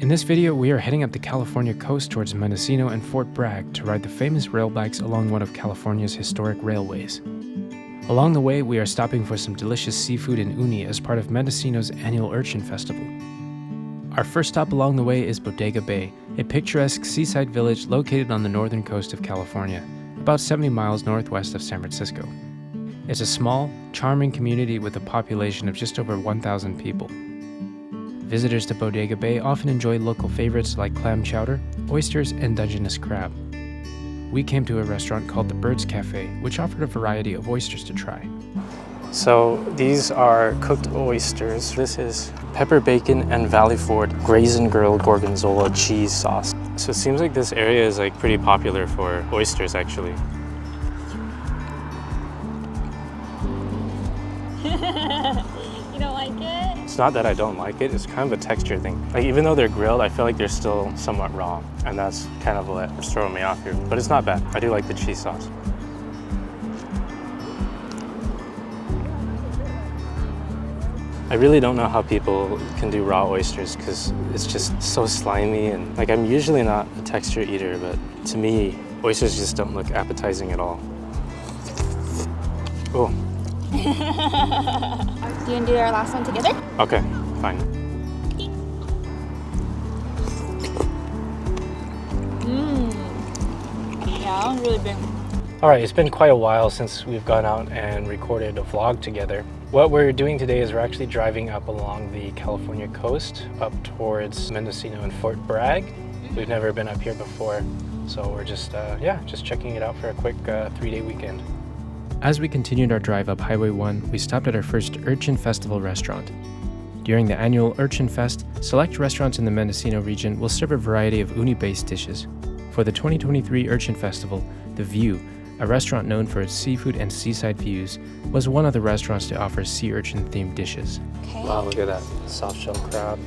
In this video, we are heading up the California coast towards Mendocino and Fort Bragg to ride the famous Railbikes along one of California's historic railways. Along the way, we are stopping for some delicious seafood and uni as part of Mendocino's annual Urchin Festival. Our first stop along the way is Bodega Bay, a picturesque seaside village located on the northern coast of California, about 70 miles northwest of San Francisco. It's a small, charming community with a population of just over 1,000 people. Visitors to Bodega Bay often enjoy local favorites like clam chowder, oysters, and Dungeness crab. We came to a restaurant called the Bird's Cafe, which offered a variety of oysters to try. So these are cooked oysters. This is pepper bacon and Valley Ford Raisin Girl Gorgonzola cheese sauce. So it seems like this area is like pretty popular for oysters actually. You don't like it? It's not that I don't like it, it's kind of a texture thing. Like even though they're grilled, I feel like they're still somewhat raw, and that's kind of what's throwing me off here. But it's not bad. I do like the cheese sauce. I really don't know how people can do raw oysters because it's just so slimy, and like I'm usually not a texture eater, but to me, oysters just don't look appetizing at all. Oh. Do you want to do our last one together? Okay, fine. Yeah, that one's really big. All right, it's been quite a while since we've gone out and recorded a vlog together. What we're doing today is we're actually driving up along the California coast, up towards Mendocino and Fort Bragg. We've never been up here before, so we're just checking it out for a quick 3-day weekend. As we continued our drive up Highway 1, we stopped at our first Urchin Festival restaurant. During the annual Urchin Fest, select restaurants in the Mendocino region will serve a variety of uni-based dishes. For the 2023 Urchin Festival, The View, a restaurant known for its seafood and seaside views, was one of the restaurants to offer sea urchin-themed dishes. Okay. Wow, look at that. Soft shell crab.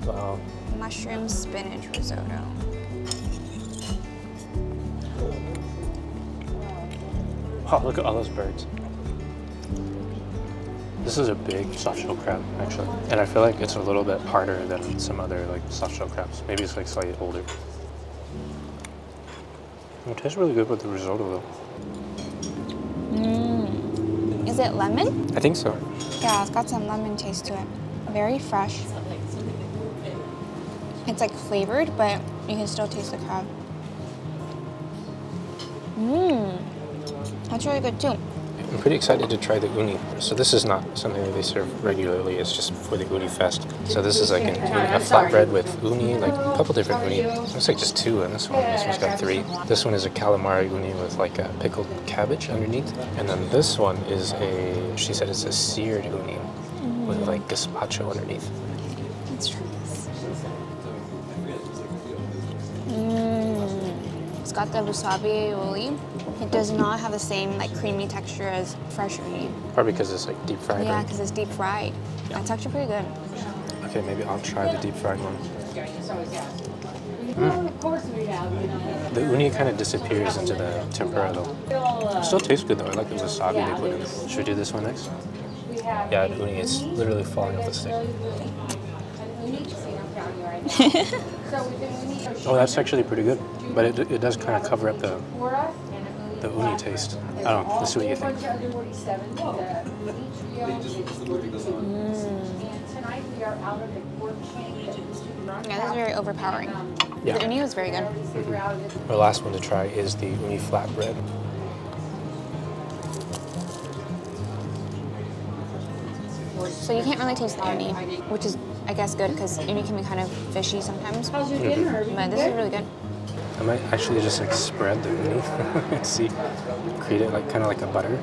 Wow. Mushroom spinach risotto. Wow, look at all those birds. This is a big soft shell crab, actually. And I feel like it's a little bit harder than some other like soft shell crabs. Maybe it's like slightly older. It tastes really good with the risotto though. Is it lemon? I think so. Yeah, it's got some lemon taste to it. Very fresh. It's like flavored, but you can still taste the crab. That's really good too. I'm pretty excited to try the uni. So this is not something that they serve regularly, it's just for the uni fest. So this is like a flatbread with uni, like a couple different uni. Looks like just 2 in this one. This one's got 3. This one is a calamari uni with like a pickled cabbage underneath. And then this one is she said it's a seared uni with like gazpacho underneath. Let's try this. It's got the wasabi aioli. It does not have the same like creamy texture as fresh uni. Probably because it's like deep fried. Yeah, right? because it's deep fried. Yeah. That's actually pretty good. Okay, maybe I'll try the deep fried one. The uni kind of disappears into the tempura though. It still tastes good though. I like the wasabi they put in it. Should we do this one next? Yeah, the uni is literally falling off the stick. Oh, that's actually pretty good. But it does kind of cover up the uni taste. I don't know. Let's see what you think. Yeah, this is very overpowering. Yeah. The uni was very good. Our last one to try is the uni flatbread. So you can't really taste the uni, which is, I guess, good because uni can be kind of fishy sometimes. But this is really good. I might actually just like spread the uni and see, create it like kind of like a butter.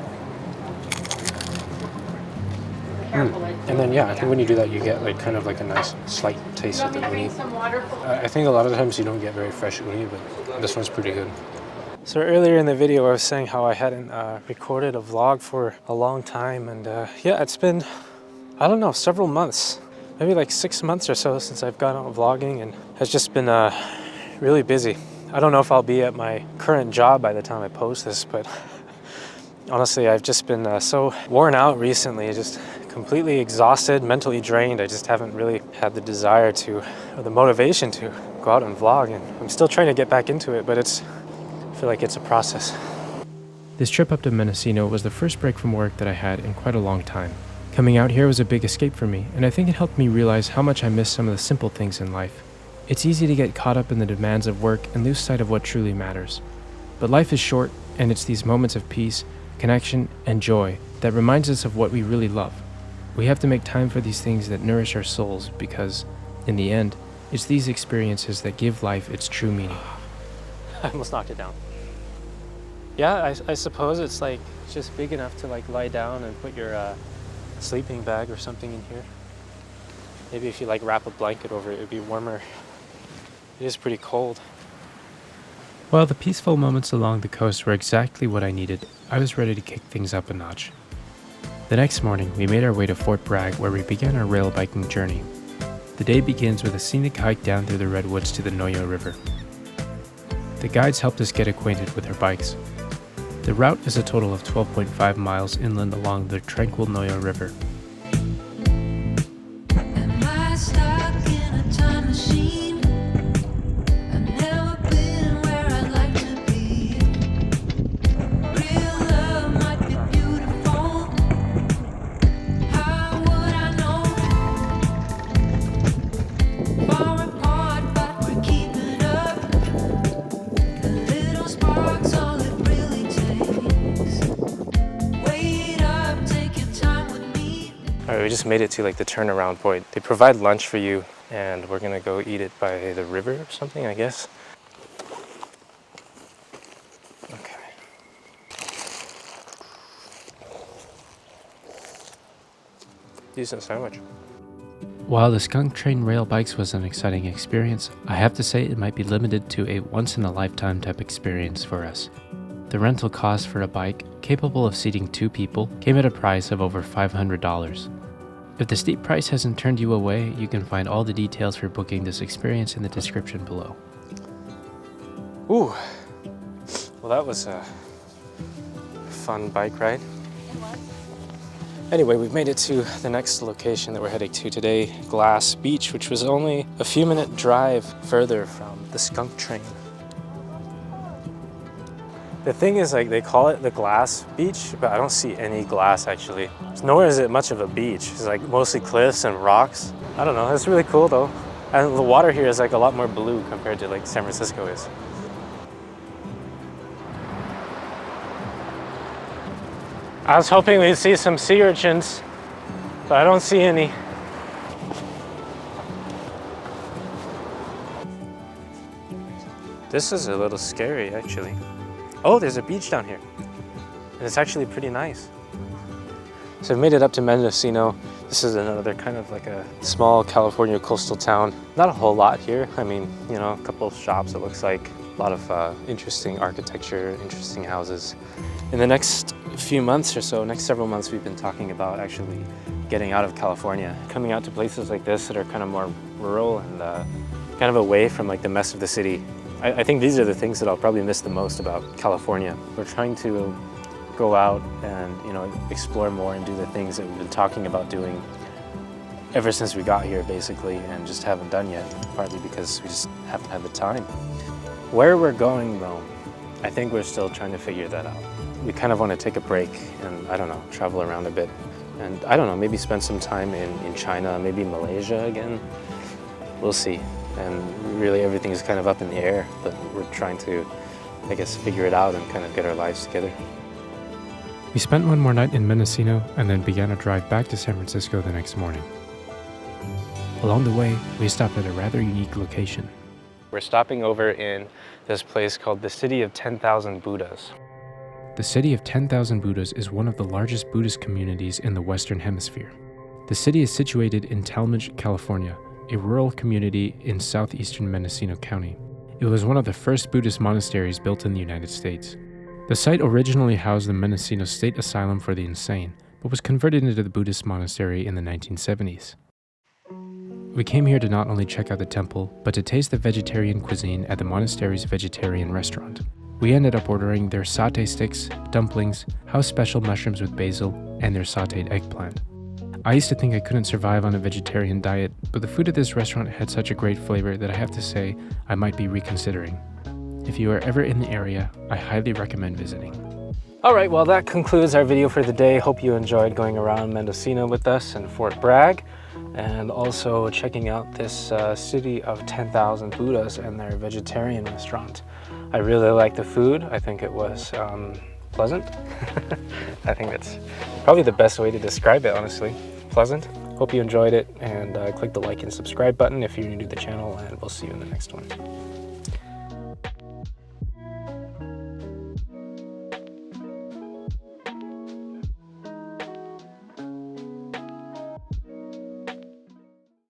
And then yeah, I think when you do that, you get like kind of like a nice slight taste of the uni. I think a lot of times you don't get very fresh uni, but this one's pretty good. So earlier in the video, I was saying how I hadn't recorded a vlog for a long time, and yeah, it's been, I don't know, several months, maybe like 6 months or so since I've gone out vlogging, and it's just been really busy. I don't know if I'll be at my current job by the time I post this, but honestly, I've just been so worn out recently, just completely exhausted, mentally drained. I just haven't really had the desire to, or the motivation to go out and vlog, and I'm still trying to get back into it, but I feel like it's a process. This trip up to Mendocino was the first break from work that I had in quite a long time. Coming out here was a big escape for me, and I think it helped me realize how much I miss some of the simple things in life. It's easy to get caught up in the demands of work and lose sight of what truly matters. But life is short, and it's these moments of peace, connection, and joy that reminds us of what we really love. We have to make time for these things that nourish our souls because, in the end, it's these experiences that give life its true meaning. I almost knocked it down. Yeah, I suppose it's like just big enough to like lie down and put your sleeping bag or something in here. Maybe if you like wrap a blanket over it, it'd be warmer. It is pretty cold. While the peaceful moments along the coast were exactly what I needed, I was ready to kick things up a notch. The next morning, we made our way to Fort Bragg where we began our rail biking journey. The day begins with a scenic hike down through the Redwoods to the Noyo River. The guides helped us get acquainted with our bikes. The route is a total of 12.5 miles inland along the tranquil Noyo River. Am I stuck in a time machine? I've never been where I'd like to be. Real love might be beautiful. How would I know? Far apart, but we're keeping up. A little spark's all it really takes. Wait up, take your time with me. All right, we just made it to like the turnaround point. They provide lunch for you, and we're gonna go eat it by the river or something, I guess. Okay. Decent sandwich. While the Skunk Train rail bikes was an exciting experience, I have to say it might be limited to a once-in-a-lifetime type experience for us. The rental cost for a bike capable of seating 2 people came at a price of over $500. If the steep price hasn't turned you away, you can find all the details for booking this experience in the description below. Ooh, well that was a fun bike ride. It was. Anyway, we've made it to the next location that we're heading to today, Glass Beach, which was only a few minute drive further from the Skunk Train. The thing is, like, they call it the Glass Beach, but I don't see any glass actually. Nor is it much of a beach. It's like mostly cliffs and rocks. I don't know, it's really cool though. And the water here is like a lot more blue compared to like San Francisco is. I was hoping we'd see some sea urchins, but I don't see any. This is a little scary actually. Oh, there's a beach down here. And it's actually pretty nice. So I've made it up to Mendocino. This is another kind of like a small California coastal town. Not a whole lot here. I mean, you know, a couple of shops it looks like. A lot of interesting architecture, interesting houses. In the next few months or so, next several months, we've been talking about actually getting out of California, coming out to places like this that are kind of more rural and kind of away from like the mess of the city. I think these are the things that I'll probably miss the most about California. We're trying to go out and, you know, explore more and do the things that we've been talking about doing ever since we got here, basically, and just haven't done yet, partly because we just haven't had the time. Where we're going, though, I think we're still trying to figure that out. We kind of want to take a break and, I don't know, travel around a bit. And I don't know, maybe spend some time in China, maybe Malaysia again. We'll see. And really everything is kind of up in the air, but we're trying to, I guess, figure it out and kind of get our lives together. We spent one more night in Mendocino and then began a drive back to San Francisco the next morning. Along the way, we stopped at a rather unique location. We're stopping over in this place called the City of 10,000 Buddhas. The City of 10,000 Buddhas is one of the largest Buddhist communities in the Western Hemisphere. The city is situated in Talmadge, California, a rural community in southeastern Mendocino County. It was one of the first Buddhist monasteries built in the United States. The site originally housed the Mendocino State Asylum for the Insane, but was converted into the Buddhist monastery in the 1970s. We came here to not only check out the temple, but to taste the vegetarian cuisine at the monastery's vegetarian restaurant. We ended up ordering their satay sticks, dumplings, house special mushrooms with basil, and their sauteed eggplant. I used to think I couldn't survive on a vegetarian diet, but the food at this restaurant had such a great flavor that I have to say I might be reconsidering. If you are ever in the area, I highly recommend visiting. Alright, well that concludes our video for the day. Hope you enjoyed going around Mendocino with us and Fort Bragg, and also checking out this city of 10,000 Buddhas and their vegetarian restaurant. I really liked the food. I think it was pleasant. I think that's probably the best way to describe it, honestly. Pleasant. Hope you enjoyed it, and click the like and subscribe button if you're new to the channel, and we'll see you in the next one.